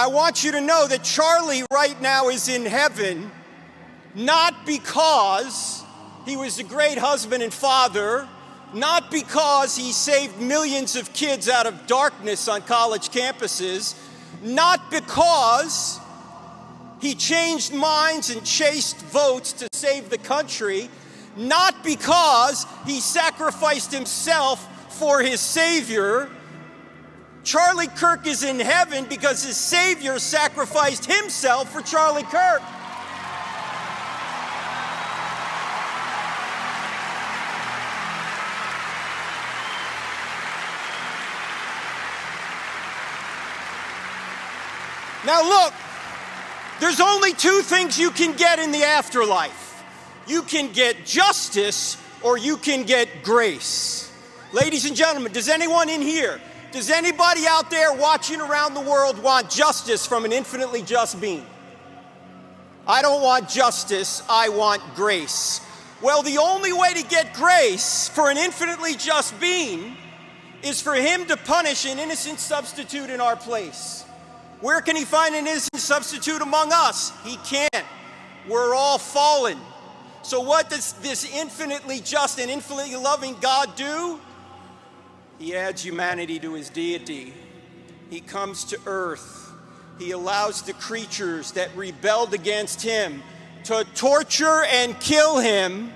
I want you to know that Charlie right now is in heaven, not because he was a great husband and father, not because he saved millions of kids out of darkness on college campuses, not because he changed minds and chased votes to save the country, not because he sacrificed himself for his Savior. Charlie Kirk is in heaven because his Savior sacrificed himself for Charlie Kirk. Now look, there's only two things you can get in the afterlife. You can get justice or you can get grace. Ladies and gentlemen, does anyone in here, does anybody out there watching around the world want justice from an infinitely just being? I don't want justice, I want grace. Well, the only way to get grace for an infinitely just being is for him to punish an innocent substitute in our place. Where can he find an innocent substitute among us? He can't. We're all fallen. So what does this infinitely just and infinitely loving God do? He adds humanity to his deity. He comes to earth. He allows the creatures that rebelled against him to torture and kill him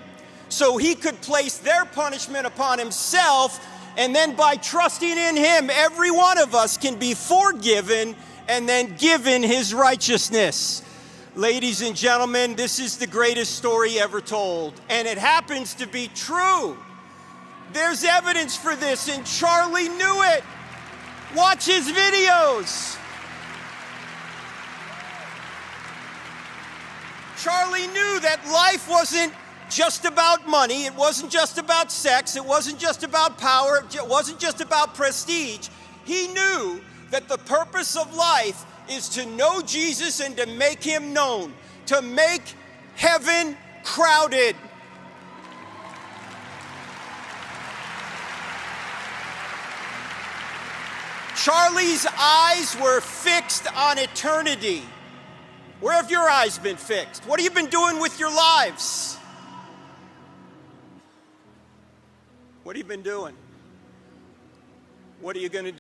so he could place their punishment upon himself, and then by trusting in him, every one of us can be forgiven and then given his righteousness. Ladies and gentlemen, this is the greatest story ever told, and it happens to be true. There's evidence for this, and Charlie knew it. Watch his videos. Charlie knew that life wasn't just about money, it wasn't just about sex, it wasn't just about power, it wasn't just about prestige. He knew that the purpose of life is to know Jesus and to make him known, to make heaven crowded. Charlie's eyes were fixed on eternity. Where have your eyes been fixed? What have you been doing with your lives? What have you been doing? What are you going to do?